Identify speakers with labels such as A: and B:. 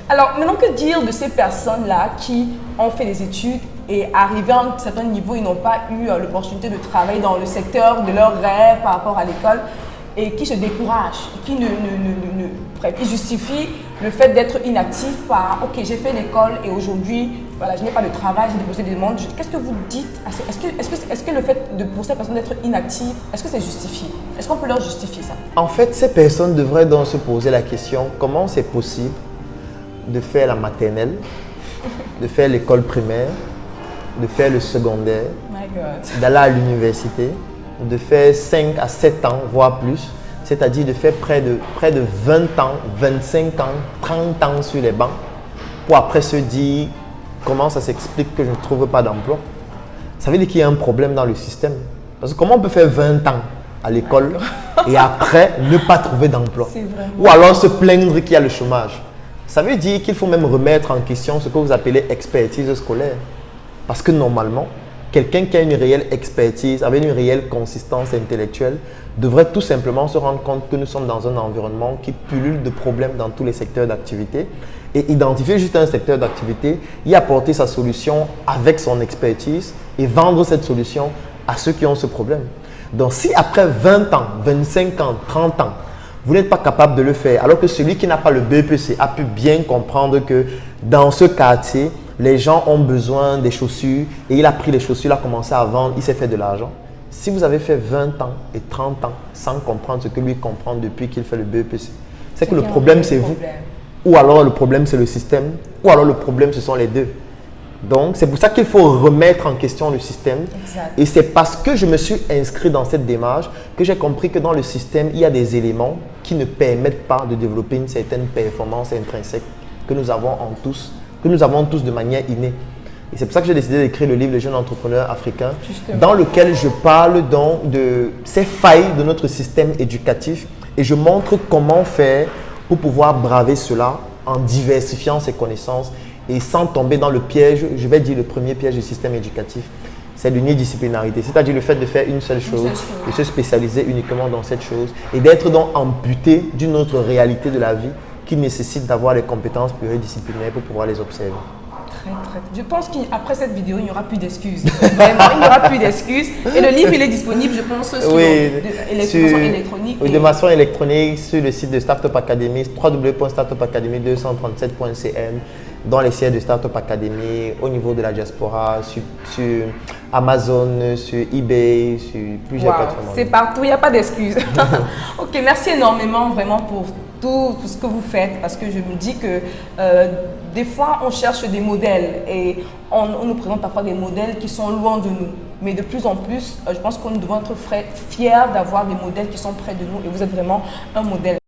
A: Alors, maintenant, que dire de ces personnes-là qui ont fait des études et arrivés à un certain niveau, ils n'ont pas eu l'opportunité de travailler dans le secteur de leurs rêves par rapport à l'école et qui se découragent, qui bref, ils justifient le fait d'être inactif par « Ok, j'ai fait l'école et aujourd'hui, voilà, je n'ai pas de travail, j'ai déposé des demandes. » Qu'est-ce que vous dites? Est-ce que le fait pour ces personnes d'être inactives, est-ce que c'est justifié? Est-ce qu'on peut leur justifier ça?
B: En fait, ces personnes devraient donc se poser la question comment c'est possible de faire la maternelle, de faire l'école primaire, de faire le secondaire, d'aller à l'université, de faire 5 à 7 ans, voire plus, c'est-à-dire de faire près de 20 ans, 25 ans, 30 ans sur les bancs, pour après se dire comment ça s'explique que je ne trouve pas d'emploi. Ça veut dire qu'il y a un problème dans le système. Parce que comment on peut faire 20 ans à l'école et après ne pas trouver d'emploi? Ou alors se plaindre qu'il y a le chômage. Ça veut dire qu'il faut même remettre en question ce que vous appelez expertise scolaire. Parce que normalement, quelqu'un qui a une réelle expertise, avec une réelle consistance intellectuelle, devrait tout simplement se rendre compte que nous sommes dans un environnement qui pullule de problèmes dans tous les secteurs d'activité et identifier juste un secteur d'activité, y apporter sa solution avec son expertise et vendre cette solution à ceux qui ont ce problème. Donc si après 20 ans, 25 ans, 30 ans, vous n'êtes pas capable de le faire, alors que celui qui n'a pas le BEPC a pu bien comprendre que dans ce quartier, les gens ont besoin des chaussures et il a pris les chaussures, il a commencé à vendre, il s'est fait de l'argent. Si vous avez fait 20 ans et 30 ans sans comprendre ce que lui comprend depuis qu'il fait le BEPC, c'est que le problème c'est vous. Ou alors le problème c'est le système, ou alors le problème ce sont les deux. Donc c'est pour ça qu'il faut remettre en question le système.
A: Exact.
B: Et c'est parce que je me suis inscrit dans cette démarche que j'ai compris que dans le système, il y a des éléments qui ne permettent pas de développer une certaine performance intrinsèque que nous avons tous de manière innée. Et c'est pour ça que j'ai décidé d'écrire le livre Les jeunes entrepreneurs africains, dans lequel je parle donc de ces failles de notre système éducatif et je montre comment faire pour pouvoir braver cela en diversifiant ses connaissances et sans tomber dans le piège, je vais dire le premier piège du système éducatif, c'est l'unidisciplinarité, c'est-à-dire le fait de faire une seule chose, de se spécialiser uniquement dans cette chose et d'être donc amputé d'une autre réalité de la vie qui nécessite d'avoir les compétences pluridisciplinaires pour pouvoir les observer.
A: Je pense qu'après cette vidéo, il n'y aura plus d'excuses. Vraiment, il n'y aura plus d'excuses. Et le livre, il est disponible, je pense, sur de façon électronique.
B: Oui, de façon électronique sur le site de Startup Academy, www.startupacademy237.cn, dans les sièges de Startup Academy, au niveau de la diaspora, sur Amazon, sur eBay, sur plusieurs plateformes.
A: C'est partout, il n'y a pas d'excuses. Ok, merci énormément vraiment pour tout ce que vous faites, parce que je me dis que des fois on cherche des modèles et on nous présente parfois des modèles qui sont loin de nous, mais de plus en plus je pense qu'on devrait être fiers d'avoir des modèles qui sont près de nous et vous êtes vraiment un modèle.